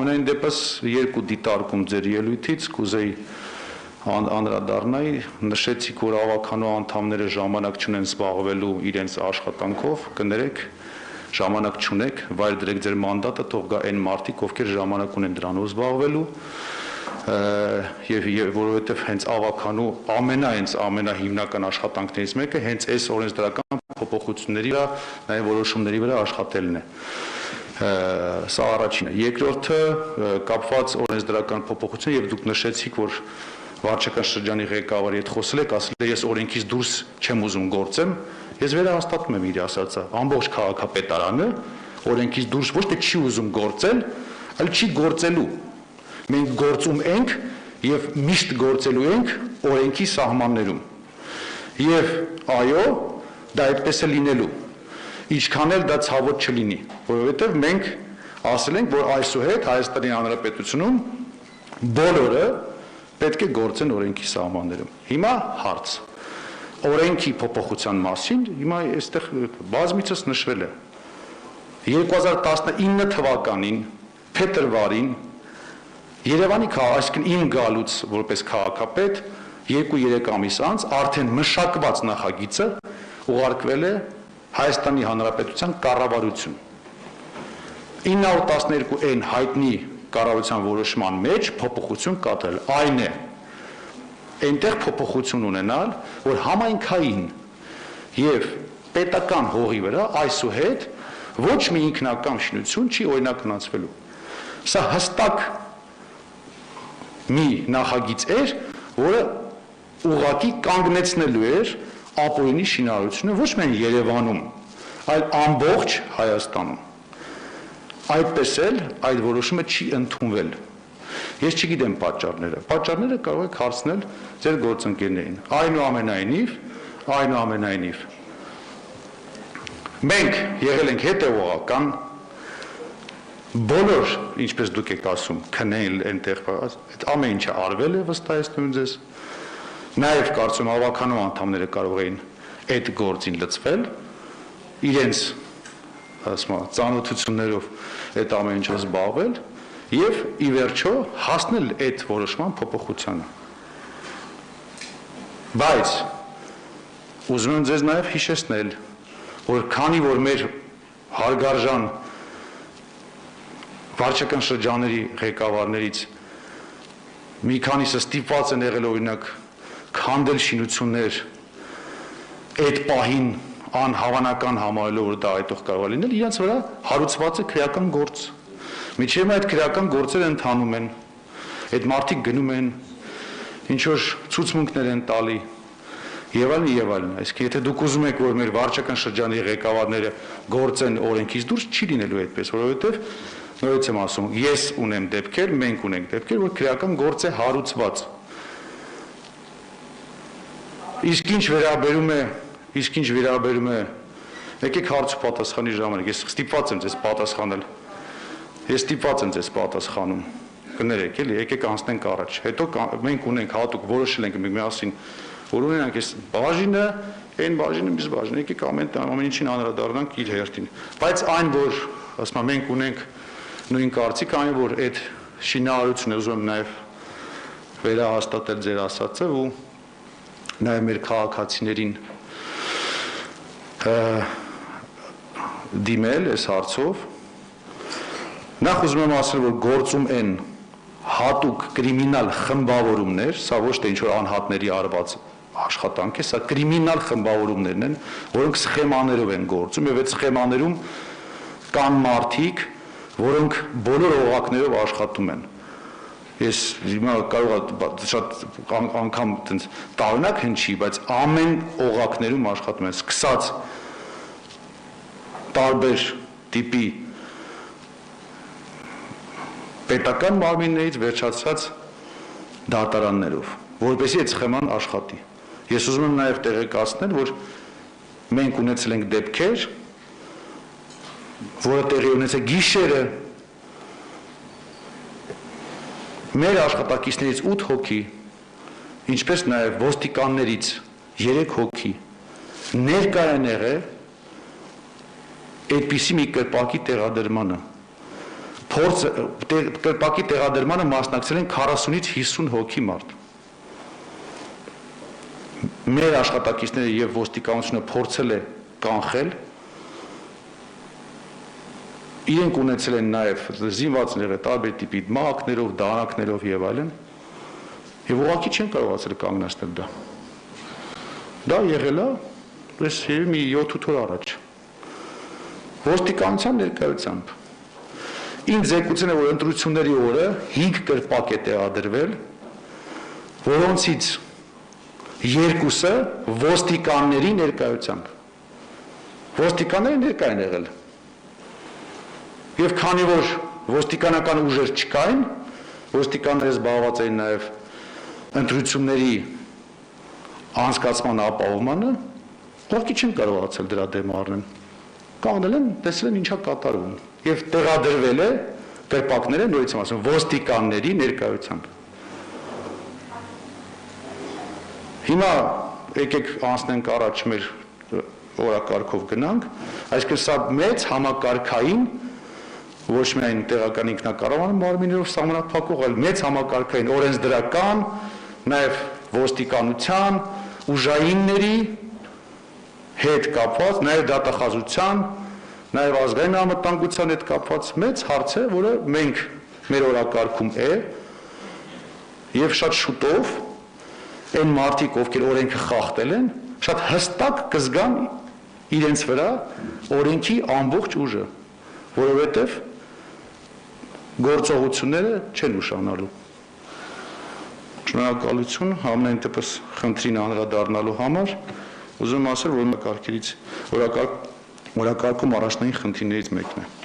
Ամենայն դեպս երկու դիտարկում ձեր ելույթից կուզեի անդրադառնայի, նշեցիք, որ ավականու անդամները ժամանակ չունեն զբաղվելու իրենց աշխատանքով, կներեք, ժամանակ չունեք, վայր դրեք ձեր մանդատը, թող գա այն մարդիկ, ովքեր ժամանակ ունեն դրանով զբաղվելու, եւ որովհետեւ հենց ավականու ամենահիմնական աշխատանքներից մեկը հենց այս օրենսդրական փոփոխությունների վրա, նաեւ որոշումների վրա աշխատելն է։ Սա առաջինը։ Երկրորդը կապված օրենսդրական փոփոխություն եւ դուք նշեցիք, որ վարչական շրջանի ղեկավարի հետ խոսել եք, ասել եք ես օրենքից դուրս չեմ ուզում գործեմ, ես վերահաստատում եմ իր ասածը, ամբողջ քաղաքապետարանը օրենքից դուրս ոչ թե չի ուզում գործել, այլ չի գործելու։ Մենք գործում ենք եւ միշտ գործելու ենք օրենքի սահմաններում։ Եվ այո, դա այդպես է լինելու։ Ինչքան էլ դա ցավոտ չլինի, որովհետեւ մենք ասել ենք, որ այսուհետ Հայաստանի Հանրապետությունում բոլորը պետք է գործեն օրենքի սահմաններում։ Հիմա հարց։ Օրենքի փոփոխության մասին հիմա այստեղ բազմիցս նշվել է։ 2019 թվականին փետրվարին Երևանի այսինքն իմ գալուց որպես քաղաքապետ 2-3 ամիս անց արդեն մշակված նախագիծը ուղարկվել է Հայաստանի Հանրապետության կառավարություն։ 912-ն հայտնի կառավարության որոշման մեջ փոփոխություն կատարել։ Այն է, այնտեղ փոփոխություն ունենալ, որ համայնքային եւ պետական հողի վրա այսուհետ ոչ մի ինքնական շինություն չի օրինականացվելու։ Սա հստակ մի նախագիծ էր, որը ուղղակի կանգնեցնելու էր ապօրինի շինարարությունը ոչ միայն Երևանում, այլ ամբողջ Հայաստանում։ Այդպես էլ այդ որոշումը չի ընդունվել։ Ես չգիտեմ պատճառները։ Պատճառները կարող եք հարցնել ձեր գործընկերներին։ Այնուամենայնիվ մենք եղել ենք հետևողական բոլոր, ինչպես դուք եք ասում, քնել այնտեղ, այդ ամեն ինչը արվել է, վստահեցնում ձեզ։ Նաև կարծում ավականու անդամները կարող էին այդ գործին լծվել, իրենց ծանոթություններով այդ ամեն ինչով զբաղվել եւ ի վերջո հասնել այդ որոշման փոփոխությանը։ Բայց ուզում եմ ձեզ նաեւ հիշեցնել, որ քանի որ մեր հարգարժան վարչական շրջանների ղեկավարներից մի քանիսը ստիպված են եղել օրինակ քանդել շինություններ այդ պահին անհավանական համարելով որ դա այդտեղ կարող է լինել, իրենց վրա հարուցված է քրեական գործ։ Միջև այդ քրեական գործերը ընթանում են, այդ մարդիկ գնում են, ինչ որ ցուցմունքներ են տալի, եւ այլն եւ այլն։ Այսինքն եթե դուք ուզում եք որ մեր վարչական շրջանի ղեկավարները գործեն օրենքից դուրս, չի լինելու այդպես, որովհետեւ նորից եմ ասում, ես ունեմ դեպքեր, մենք ունենք դեպքեր, որ քրեական գործ է հարուցված։ Իսկ ինչ վերաբերում է, եկեք հարց ու պատասխանի ժամանակ, ես ստիպված եմ ձեզ պատասխանել։ Ես ստիպված եմ ձեզ պատասխանում։ Կներեք, էլի, եկեք անցնենք առաջ։ Հետո մենք ունենք հատուկ որոշել ենք միասին, որ ունենանք այս բաժինը, այն բաժինը, մյուս բաժինը, եկեք ամեն ինչին անդրադառնանք իր հերթին։ Բայց այն որ, ասում եմ, մենք ունենք նույն կարծիք, այն որ այդ շինարարությունը ուզում եմ նաև վերահաստատել ձեր ասածը ու նաև մեր քաղաքացիներին դիմել այս հարցով։ Նախ ուզում եմ ասել, որ գործում են հատուկ կրիմինալ խմբավորումներ, սա ոչ թե ինչ-որ անհատների արված աշխատանք է, սա կրիմինալ խմբավորումներն են, որոնք սխեմաներով են գործում եւ այդ սխեմաներում կան մարդիկ, որոնք բոլոր օղակներով աշխատում են։ Ես հիմա կարող եմ շատ անգամ տարօրինակ հնչի, բայց ամեն օղակներում աշխատում են, սկսած տարբեր տիպի պետական մարմիններից վերջացած դատարաններով, որպեսզի այդ սխեման աշխատի։ Ես ուզում եմ նաև տեղեկացնել, որ մենք ունեցել ենք դեպքեր, որը տեղի ունեցել գիշերը մեր աշխատակիցներից 8 հոգի, ինչպես նաև ոստիկաններից 3 հոգի ներկա են եղել այդպիսի մի կրպակի տեղադրմանը։ կրպակի տեղադրմանը մասնակցել են 40-ից 50 հոգի մարդ։ Մեր աշխատակիցները եւ ոստիկանությունը փորձել է կանխել, իրենք ունեցել են նաեւ զինված տարբեր տիպի մահակներով, դանակներով եւ այլն, եւ ուղղակի չեն կարողացել կանգնեցնել դա։ Դա եղել է պես մի 7-8 օր առաջ։ Ոստիկանության ներկայությամբ ինձ զեկուցել է, որ ընտրությունների օրը 5 կրպակ է տեղադրվել, որոնցից 2-ը ոստիկանների ներկայությամբ։ Ոստիկանները ներկա են եղել։ Եվ քանի որ ոստիկանական ուժեր չկային, ոստիկանները զբաղված էին նաև ընտրությունների անցկացման ապահովմանը, ուղղակի չեն կարողացել դրա դեմ առնել։ Կանգնել են, տեսել են ինչա կատարվում։ Եվ տեղադրվել է կրպակները, նորից եմ ասում, ոստիկանների ներկայությամբ։ Հիմա եկեք անցնենք առաջ մեր օրակարգով գնանք, այսինքն սա մեծ համակարգային, ոչ միայն տեղական ինքնակառավարման մարմիններով սահմանափակող, այլ մեծ համակարգային օրենսդրական, նաև ոստիկանության, ուժայինների հետ կապված, նաև դատախազության, նաև ազգային անվտանգության հետ կապված մեծ հարց է, որը մենք մեր օրակարգում է եւ շատ շուտով այն մարդիկ, ովքեր օրենքը խախտել են, շատ հստակ կզգան իրենց վրա օրենքի ամբողջ ուժը, որովհետեւ գործողությունները չեն ուշանալու։ Շնորհակալություն ամեն դեպս խնդրին անդրադառնալու համար, ուզում եմ ասել, որ օրակարգում առաջնային խնդիրներից մեկն է։